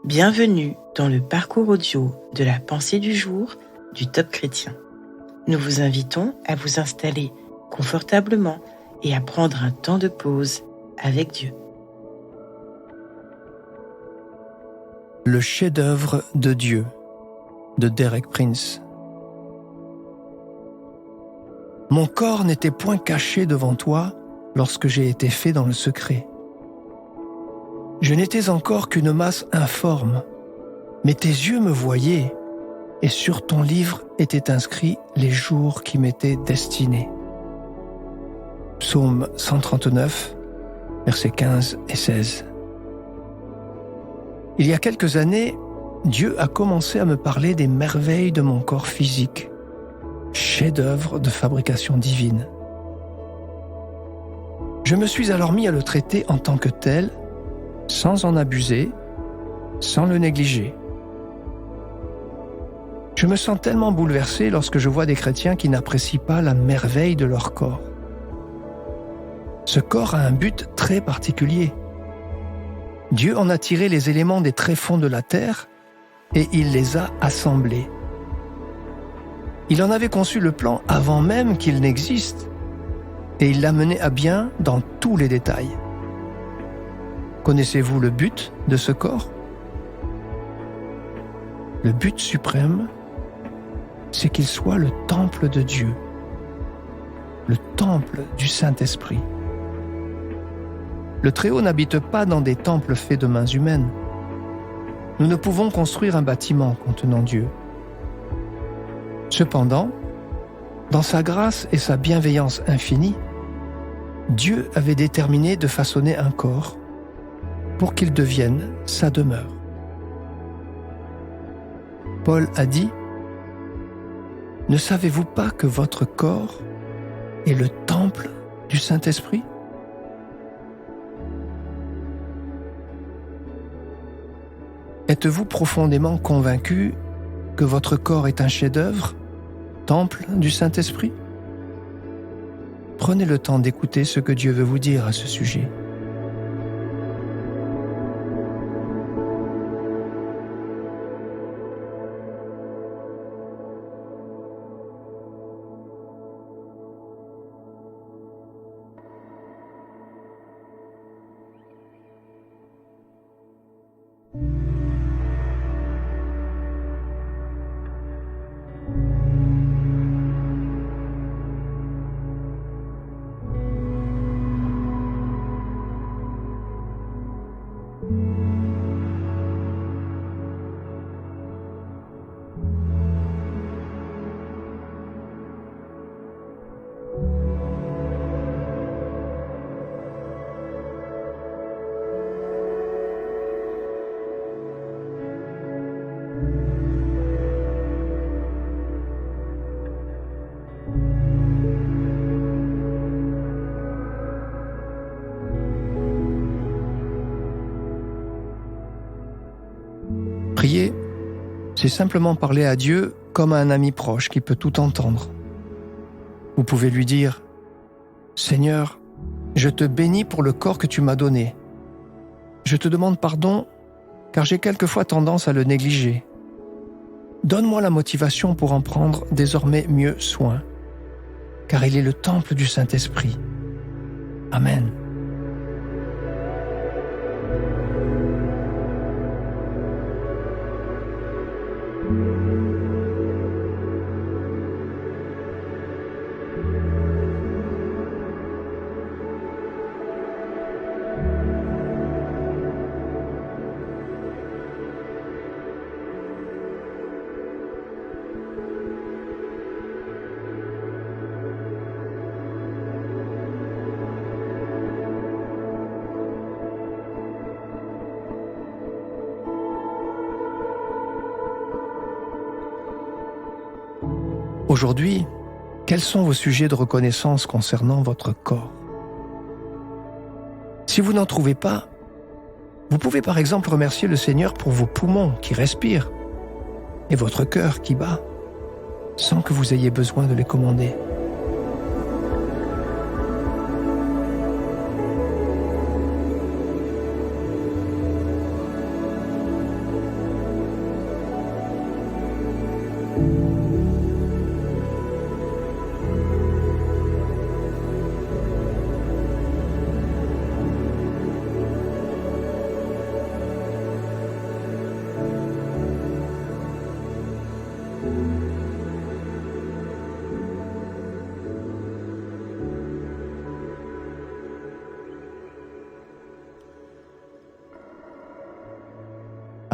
Bienvenue dans le parcours audio de la pensée du jour du Top Chrétien. Nous vous invitons à vous installer confortablement et à prendre un temps de pause avec Dieu. Le chef-d'œuvre de Dieu de Derek Prince. Mon corps n'était point caché devant toi lorsque j'ai été fait dans le secret. Je n'étais encore qu'une masse informe, mais tes yeux me voyaient, et sur ton livre étaient inscrits les jours qui m'étaient destinés. Psaume 139, versets 15 et 16. Il y a quelques années, Dieu a commencé à me parler des merveilles de mon corps physique, chef-d'œuvre de fabrication divine. Je me suis alors mis à le traiter en tant que tel, sans en abuser, sans le négliger. Je me sens tellement bouleversé lorsque je vois des chrétiens qui n'apprécient pas la merveille de leur corps. Ce corps a un but très particulier. Dieu en a tiré les éléments des tréfonds de la terre et il les a assemblés. Il en avait conçu le plan avant même qu'il n'existe et il l'a mené à bien dans tous les détails. Connaissez-vous le but de ce corps ? Le but suprême, c'est qu'il soit le temple de Dieu, le temple du Saint-Esprit. Le Très-Haut n'habite pas dans des temples faits de mains humaines. Nous ne pouvons construire un bâtiment contenant Dieu. Cependant, dans sa grâce et sa bienveillance infinie, Dieu avait déterminé de façonner un corps pour qu'il devienne sa demeure. Paul a dit « Ne savez-vous pas que votre corps est le temple du Saint-Esprit » ? Êtes-vous profondément convaincu que votre corps est un chef-d'œuvre, temple du Saint-Esprit ? Prenez le temps d'écouter ce que Dieu veut vous dire à ce sujet. Prier, c'est simplement parler à Dieu comme à un ami proche qui peut tout entendre. Vous pouvez lui dire « Seigneur, je te bénis pour le corps que tu m'as donné. Je te demande pardon car j'ai quelquefois tendance à le négliger. Donne-moi la motivation pour en prendre désormais mieux soin, car il est le temple du Saint-Esprit. Amen. » Aujourd'hui, quels sont vos sujets de reconnaissance concernant votre corps ? Si vous n'en trouvez pas, vous pouvez par exemple remercier le Seigneur pour vos poumons qui respirent et votre cœur qui bat, sans que vous ayez besoin de les commander.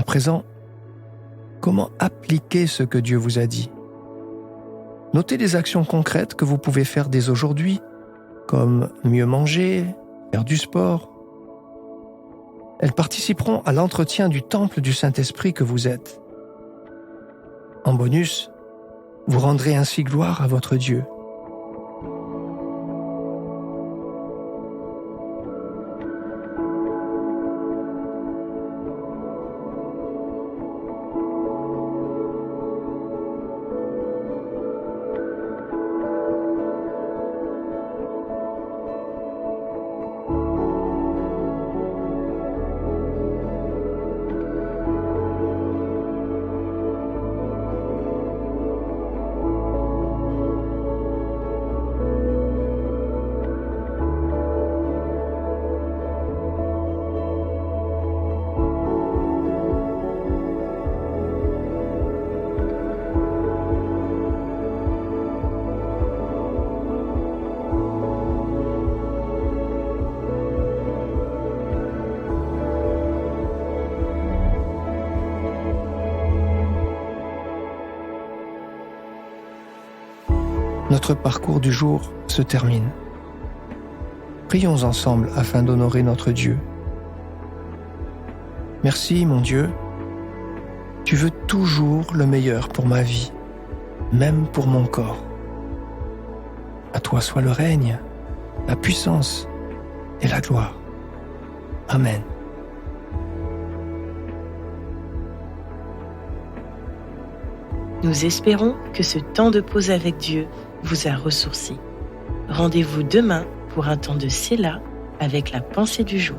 présent, comment appliquer ce que Dieu vous a dit? Notez les actions concrètes que vous pouvez faire dès aujourd'hui, comme mieux manger, faire du sport. Elles participeront à l'entretien du temple du Saint-Esprit que vous êtes. En bonus, vous rendrez ainsi gloire à votre Dieu. Notre parcours du jour se termine. Prions ensemble afin d'honorer notre Dieu. Merci, mon Dieu. Tu veux toujours le meilleur pour ma vie, même pour mon corps. À toi soit le règne, la puissance et la gloire. Amen. Nous espérons que ce temps de pause avec Dieu vous a ressourci. Rendez-vous demain pour un temps de Séla avec la pensée du jour.